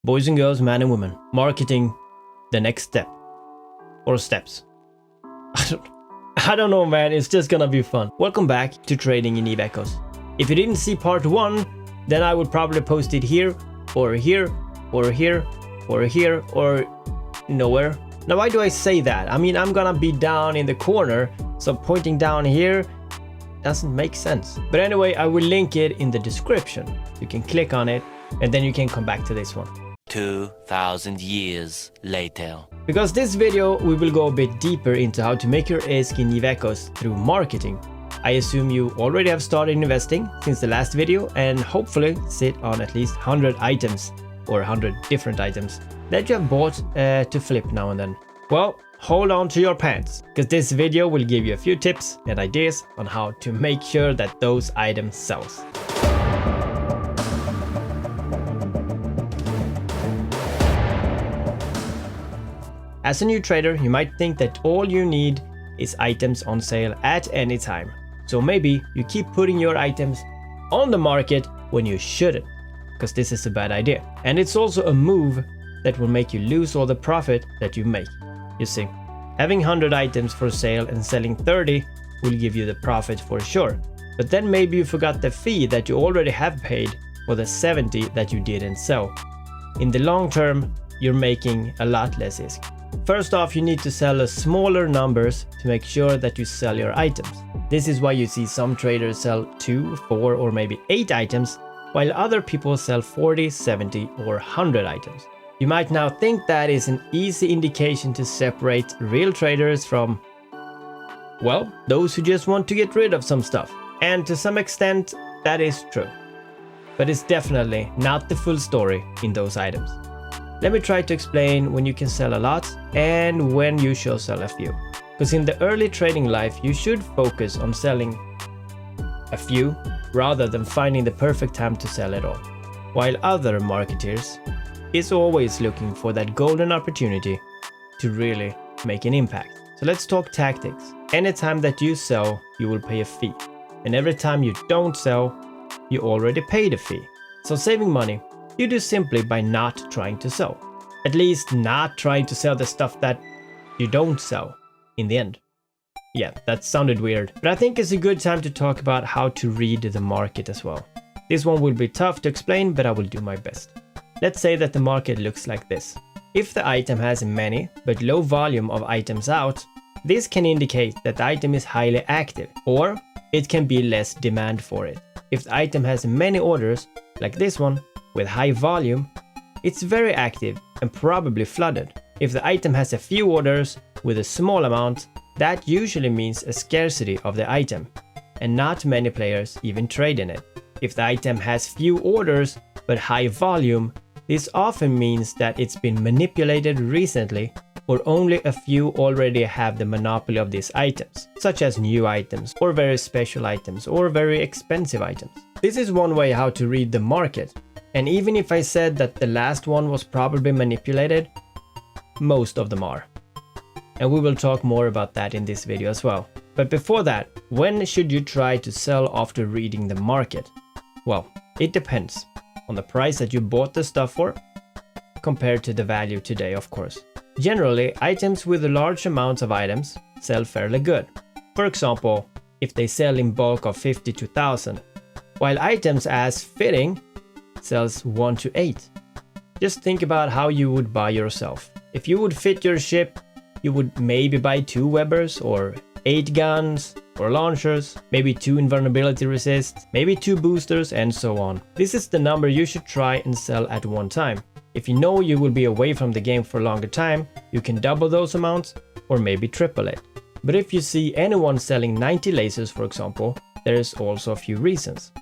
Boys and girls, men and women, marketing, the next step. Or steps. I don't know, man, it's just gonna be fun. Welcome back to Trading in Eve Echoes. If you didn't see part 1, then I would probably post it here, or here, or here, or here, or nowhere. Now, why do I say that? I mean, I'm gonna be down in the corner, so pointing down here doesn't make sense. But anyway, I will link it in the description. You can click on it, and then you can come back to this one. 2,000 years later. Because this video, we will go a bit deeper into how to make your ESK in Eve Echoes through marketing. I assume you already have started investing since the last video and hopefully sit on at least 100 items or 100 different items that you have bought to flip now and then. Well, hold on to your pants, because this video will give you a few tips and ideas on how to make sure that those items sells. As a new trader, you might think that all you need is items on sale at any time. So maybe you keep putting your items on the market when you shouldn't, because this is a bad idea. And it's also a move that will make you lose all the profit that you make. You see, having 100 items for sale and selling 30 will give you the profit for sure. But then maybe you forgot the fee that you already have paid for the 70 that you didn't sell. In the long term, you're making a lot less risk. First off, you need to sell a smaller numbers to make sure that you sell your items. This is why you see some traders sell 2, 4 or maybe 8 items, while other people sell 40, 70 or 100 items. You might now think that is an easy indication to separate real traders from, well, those who just want to get rid of some stuff. And to some extent, that is true. But it's definitely not the full story in those items. Let me try to explain when you can sell a lot and when you should sell a few. Because in the early trading life, you should focus on selling a few rather than finding the perfect time to sell it all. While other marketers is always looking for that golden opportunity to really make an impact. So let's talk tactics. Anytime that you sell, you will pay a fee. And every time you don't sell, you already paid a fee. So saving money, you do simply by not trying to sell. At least not trying to sell the stuff that you don't sell in the end. Yeah, that sounded weird, but I think it's a good time to talk about how to read the market as well. This one will be tough to explain, but I will do my best. Let's say that the market looks like this. If the item has many but low volume of items out, this can indicate that the item is highly active, or it can be less demand for it. If the item has many orders, like this one, with high volume, it's very active and probably flooded. If the item has a few orders with a small amount, that usually means a scarcity of the item, and not many players even trade in it. If the item has few orders but high volume, this often means that it's been manipulated recently, or only a few already have the monopoly of these items, such as new items, or very special items, or very expensive items. This is one way how to read the market. And even if I said that the last one was probably manipulated, most of them are. And we will talk more about that in this video as well. But before that, when should you try to sell after reading the market? Well, it depends on the price that you bought the stuff for, compared to the value today, of course. Generally, items with large amounts of items sell fairly good. For example, if they sell in bulk of 50 to 1,000, while items as fitting sells 1 to 8. Just think about how you would buy yourself. If you would fit your ship, you would maybe buy 2 Webbers or 8 guns or launchers, maybe 2 invulnerability resists, maybe 2 boosters, and so on. This is the number you should try and sell at one time. If you know you will be away from the game for a longer time, you can double those amounts or maybe triple it. But if you see anyone selling 90 lasers, for example, there is also a few reasons.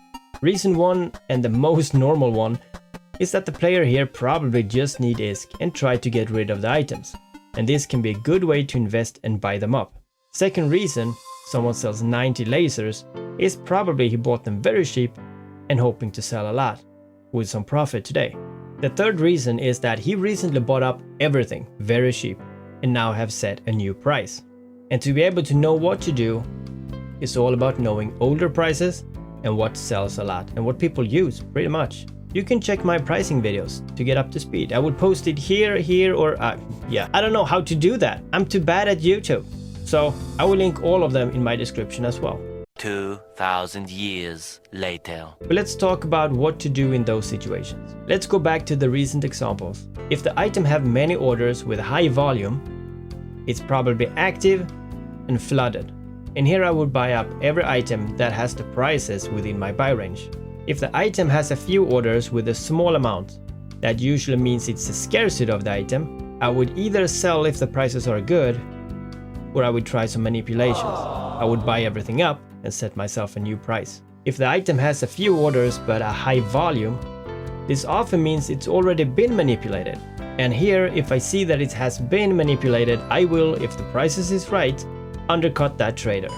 Reason 1, and the most normal one, is that the player here probably just need ISK and try to get rid of the items. And this can be a good way to invest and buy them up. Second reason someone sells 90 lasers is probably he bought them very cheap and hoping to sell a lot, with some profit today. The third reason is that he recently bought up everything very cheap and now have set a new price. And to be able to know what to do is all about knowing older prices and what sells a lot and what people use pretty much. you can check my pricing videos to get up to speed. I would post it here, or yeah. I don't know how to do that. I'm too bad at YouTube. So I will link all of them in my description as well. 2,000 years later. But let's talk about what to do in those situations. Let's go back to the recent examples. If the item have many orders with high volume, it's probably active and flooded. And here I would buy up every item that has the prices within my buy range. If the item has a few orders with a small amount, that usually means it's a scarcity of the item. I would either sell if the prices are good, or I would try some manipulations. I would buy everything up and set myself a new price. If the item has a few orders but a high volume, this often means it's already been manipulated. And here, if I see that it has been manipulated, I will, if the prices is right, undercut that trader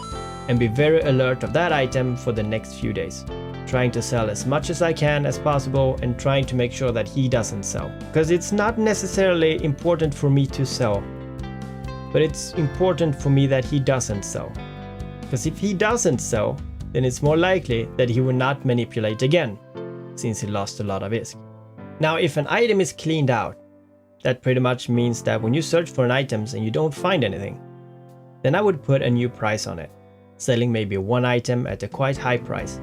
and be very alert of that item for the next few days, trying to sell as much as I can as possible and trying to make sure that he doesn't sell. Because it's not necessarily important for me to sell, but it's important for me that he doesn't sell. Because if he doesn't sell, then it's more likely that he will not manipulate again, since he lost a lot of ISK. Now, if an item is cleaned out, that pretty much means that when you search for an item and you don't find anything, then I would put a new price on it, selling maybe one item at a quite high price.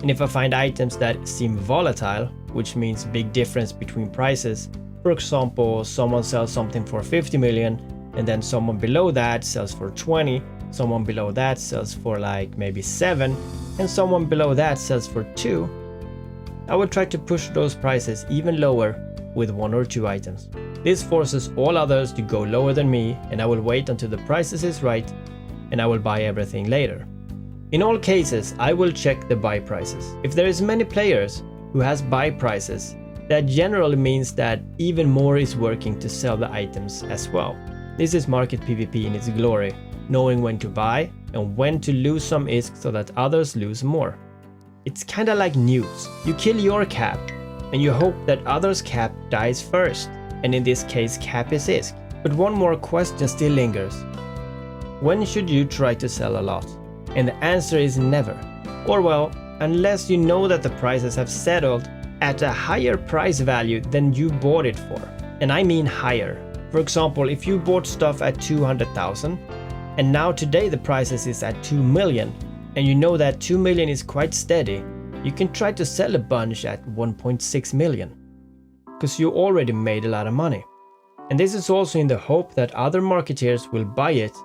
And if I find items that seem volatile, which means big difference between prices, for example, someone sells something for 50 million and then someone below that sells for 20, someone below that sells for like maybe 7, and someone below that sells for 2, I would try to push those prices even lower with 1 or 2 items. This forces all others to go lower than me, and I will wait until the prices is right, and I will buy everything later. In all cases, I will check the buy prices. If there is many players who has buy prices, that generally means that even more is working to sell the items as well. This is market PvP in its glory, knowing when to buy and when to lose some ISK so that others lose more. It's kinda like noobs. You kill your cap and you hope that others' cap dies first, and in this case cap is ISK. But one more question still lingers. When should you try to sell a lot? And the answer is never. Or well, unless you know that the prices have settled at a higher price value than you bought it for. And I mean higher. For example, if you bought stuff at 200,000 and now today the prices is at 2 million, and you know that 2 million is quite steady, you can try to sell a bunch at 1.6 million. Because you already made a lot of money. And this is also in the hope that other marketeers will buy it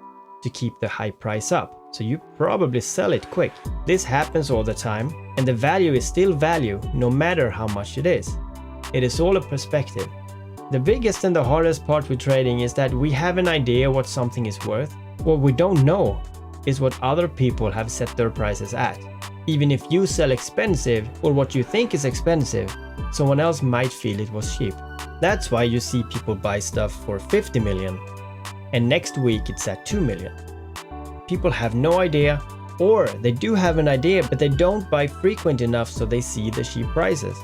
to keep the high price up. So you probably sell it quick. This happens all the time, and the value is still value no matter how much it is. It is all a perspective. The biggest and the hardest part with trading is that we have an idea what something is worth. What we don't know is what other people have set their prices at. Even if you sell expensive or what you think is expensive, someone else might feel it was cheap. That's why you see people buy stuff for 50 million and next week it's at 2 million. People have no idea, or they do have an idea but they don't buy frequent enough so they see the cheap prices.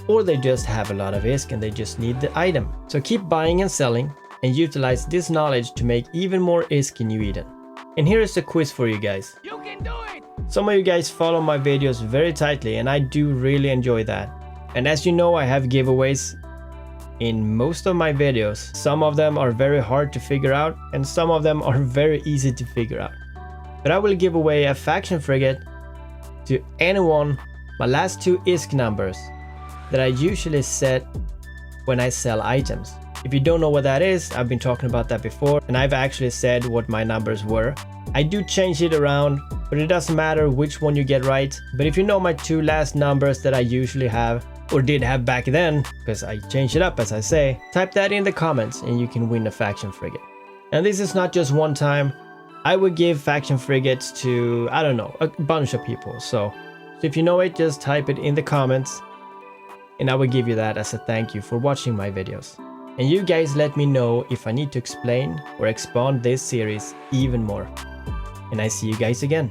Or they just have a lot of ISK and they just need the item. So keep buying and selling and utilize this knowledge to make even more ISK in New Eden. And here is a quiz for you guys. You can do it! Some of you guys follow my videos very tightly and I do really enjoy that. And as you know, I have giveaways in most of my videos. Some of them are very hard to figure out and some of them are very easy to figure out. But I will give away a faction frigate to anyone, my last 2 ISK numbers that I usually set when I sell items. If you don't know what that is, I've been talking about that before and I've actually said what my numbers were. I do change it around, but it doesn't matter which one you get right. But if you know my 2 last numbers that I usually have, or did have back then, because I changed it up as I say, type that in the comments and you can win a faction frigate. And this is not just one time. I would give faction frigates to, I don't know, a bunch of people. So if you know it, just type it in the comments and I will give you that as a thank you for watching my videos. And you guys let me know if I need to explain or expand this series even more. And I see you guys again.